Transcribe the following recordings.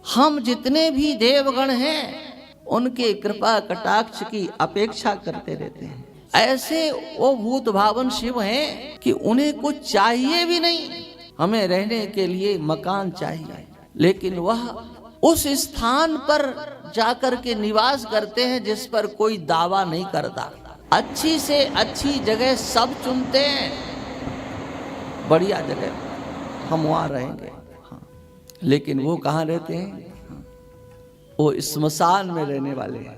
हम जितने भी देवगण हैं उनके कृपा कटाक्ष की अपेक्षा करते रहते हैं। ऐसे वो भूत भावन शिव हैं कि उन्हें कुछ चाहिए भी नहीं। हमें रहने के लिए मकान चाहिए, लेकिन वह उस स्थान पर जाकर के निवास करते हैं जिस पर कोई दावा नहीं करता। अच्छी से अच्छी जगह सब चुनते हैं, बढ़िया जगह हम वहां रहेंगे। हाँ। लेकिन वो कहाँ रहते हैं? वो स्मशान में रहने वाले हैं।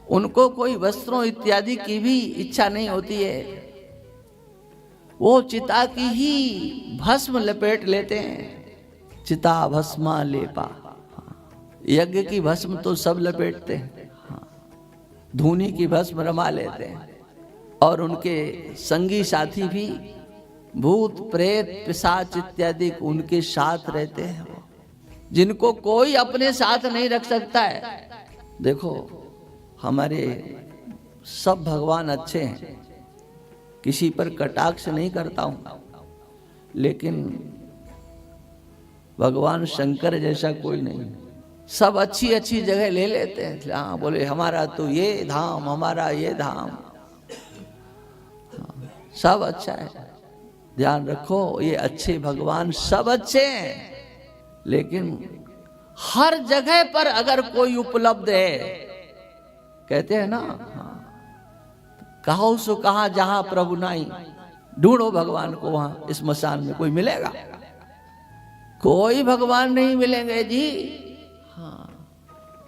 उनको कोई वस्त्रों इत्यादि की भी इच्छा नहीं होती है। वो चिता की ही भस्म लपेट लेते हैं। चिता भस्मा लेपा। यज्ञ की भस्म तो सब लपेटते हैं। धूनी की भस्म रमा लेते हैं। और उनके संगी साथी भी भूत प्रेत पिशाच इत्यादि उनके साथ रहते हैं, जिनको कोई अपने साथ नहीं रख सकता है। देखो, हमारे सब भगवान अच्छे हैं, किसी पर कटाक्ष नहीं करता हूं, लेकिन भगवान शंकर जैसा कोई नहीं। सब अच्छी अच्छी जगह ले लेते हैं। हाँ, बोले हमारा तो ये धाम, हमारा ये धाम। हाँ, सब अच्छा है। ध्यान रखो, ये अच्छे भगवान सब अच्छे हैं, लेकिन हर जगह पर अगर कोई उपलब्ध है, कहते हैं ना, कहो सो कहा जहां प्रभु नाई, ढूंढो भगवान को वहां स्मशान में कोई मिलेगा? कोई भगवान नहीं मिलेंगे जी। हाँ,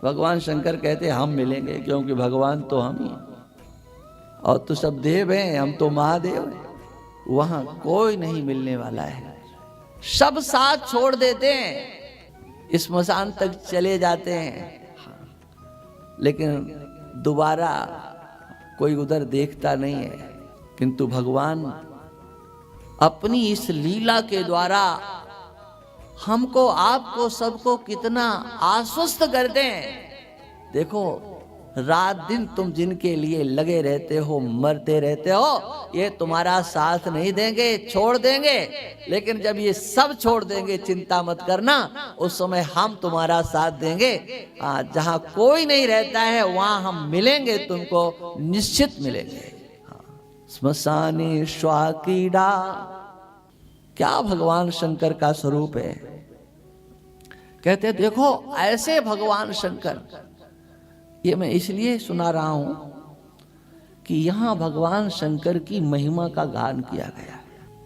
भगवान शंकर कहते हम मिलेंगे, क्योंकि भगवान तो हम ही, और तो सब देव हैं, हम तो महादेव हैं। वहां कोई नहीं मिलने वाला है। सब साथ छोड़ देते हैं, स्मशान तक चले जाते हैं, लेकिन दोबारा कोई उधर देखता नहीं है। किंतु भगवान अपनी इस लीला के द्वारा हमको, आपको, सबको कितना आश्वस्त करते हैं। देखो, रात दिन तुम जिनके लिए लगे रहते हो, मरते रहते हो, ये तुम्हारा साथ नहीं देंगे, छोड़ देंगे। लेकिन जब ये सब छोड़ देंगे, चिंता मत करना, उस समय हम तुम्हारा साथ देंगे। जहां कोई नहीं रहता है वहां हम मिलेंगे, तुमको निश्चित मिलेंगे। स्मशाने श्वाकीड़ा, क्या भगवान शंकर का स्वरूप है। कहते देखो, ऐसे भगवान शंकर, ये मैं इसलिए सुना रहा हूं कि यहां भगवान शंकर की महिमा का गान किया गया है।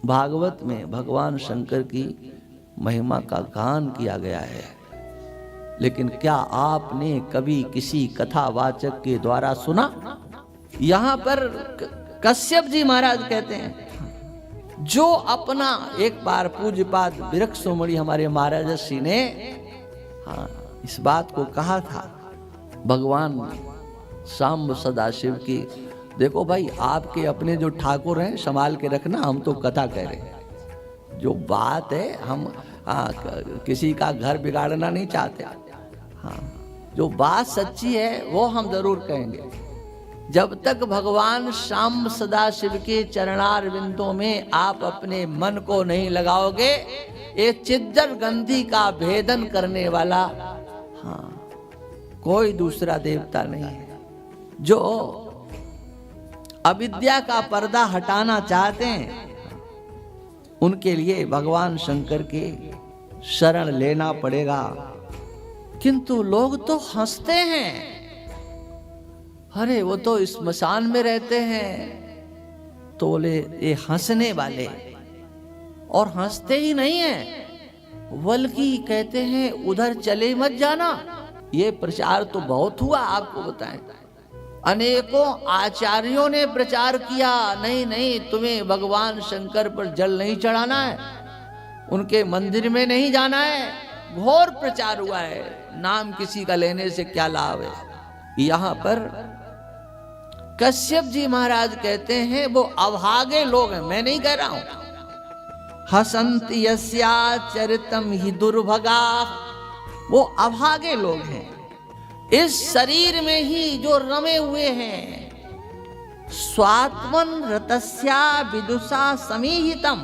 भागवत में भगवान शंकर की महिमा का गान किया गया है। लेकिन क्या आपने कभी किसी कथावाचक के द्वारा सुना? यहां पर कश्यप जी महाराज कहते हैं, जो अपना, एक बार पूज्यपाद विरक्तमणि हमारे महाराज श्री ने इस बात को कहा था भगवान सांब सदाशिव की। देखो भाई, आपके अपने जो ठाकुर हैं संभाल के रखना, हम तो कथा कह रहे हैं। जो बात है, हम किसी का घर बिगाड़ना नहीं चाहते। हाँ, जो बात सच्ची है वो हम जरूर कहेंगे। जब तक भगवान श्याम सदाशिव के चरणारविंदों में आप अपने मन को नहीं लगाओगे, ये चिद्दर गंधी का भेदन करने वाला कोई दूसरा देवता नहीं है। जो अविद्या का पर्दा हटाना चाहते हैं, उनके लिए भगवान शंकर के शरण लेना पड़ेगा। किंतु लोग तो हंसते हैं, अरे वो तो स्मशान में रहते हैं, तो बोले ये हंसने वाले। और हंसते ही नहीं है, बल्कि कहते हैं उधर चले मत जाना। ये प्रचार तो बहुत हुआ, आपको बताएं। अनेकों आचार्यों ने प्रचार किया, नहीं नहीं, तुम्हें भगवान शंकर पर जल नहीं चढ़ाना है, उनके मंदिर में नहीं जाना है। घोर प्रचार हुआ है। नाम किसी का लेने से क्या लाभ है। यहां पर कश्यप जी महाराज कहते हैं वो अभागे लोग हैं, मैं नहीं कह रहा हूं। हसंति यस्या चरितम ही दुर्भगा, वो अभागे लोग हैं, इस शरीर में ही जो रमे हुए हैं। स्वात्मन रतस्या विदुषा समीहितम,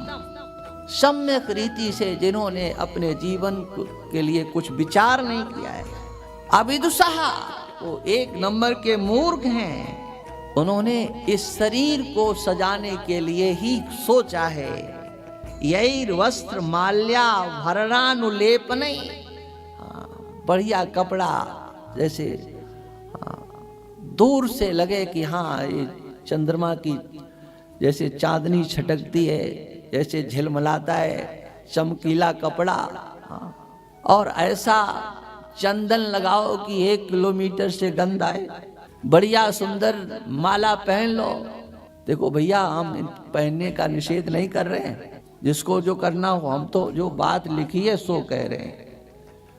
सम्यक रीति से जिन्होंने अपने जीवन के लिए कुछ विचार नहीं किया है, अविदुषः वो एक नंबर के मूर्ख हैं। उन्होंने इस शरीर को सजाने के लिए ही सोचा है। यैर वस्त्र माल्या भरणानुलेपनै, बढ़िया कपड़ा, जैसे दूर से लगे कि हाँ ये चंद्रमा की जैसे चांदनी छटकती है, जैसे झिलमिलाता है, चमकीला कपड़ा, और ऐसा चंदन लगाओ कि 1 किलोमीटर से गंध आए, बढ़िया सुंदर माला पहन लो। देखो भैया, हम पहनने का निषेध नहीं कर रहे हैं, जिसको जो करना हो, हम तो जो बात लिखी है सो कह रहे हैं।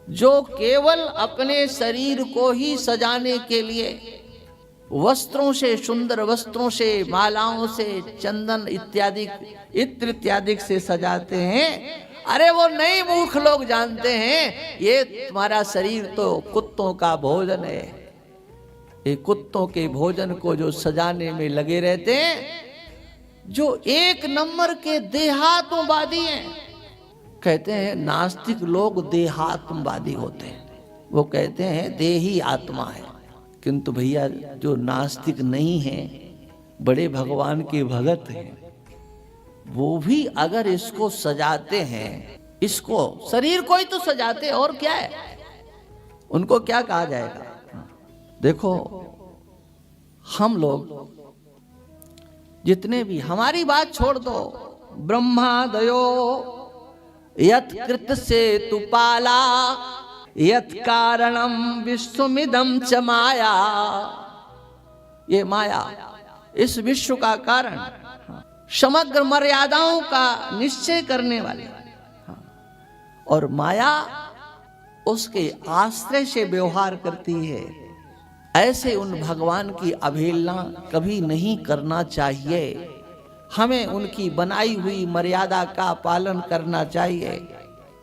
जो केवल अपने शरीर को ही सजाने के लिए वस्त्रों से, सुंदर वस्त्रों से, मालाओं से, चंदन इत्यादि इत्र इत्यादि से सजाते हैं, अरे वो नहीं मूर्ख लोग जानते हैं ये तुम्हारा शरीर तो कुत्तों का भोजन है। ये कुत्तों के भोजन को जो सजाने में लगे रहते हैं, जो 1 नंबर के देहात्मवादी हैं। कहते हैं नास्तिक लोग देहात्मवादी होते हैं, वो कहते हैं देही आत्मा है। किंतु भैया जो नास्तिक नहीं है, बड़े भगवान के भगत हैं, वो भी अगर इसको सजाते हैं, इसको शरीर को ही तो सजाते, और क्या है, उनको क्या कहा जाएगा। देखो हम लोग जितने भी, हमारी बात छोड़ दो, ब्रह्मादयो यत् कृत से तुपाला यत् कारणम विश्वमिदं च माया, ये माया इस विश्व का कारण, समग्र मर्यादाओं का निश्चय करने वाले, और माया उसके आश्रय से व्यवहार करती है। ऐसे उन भगवान की अवहेलना कभी नहीं करना चाहिए। हमें उनकी बनाई हुई मर्यादा का पालन करना चाहिए।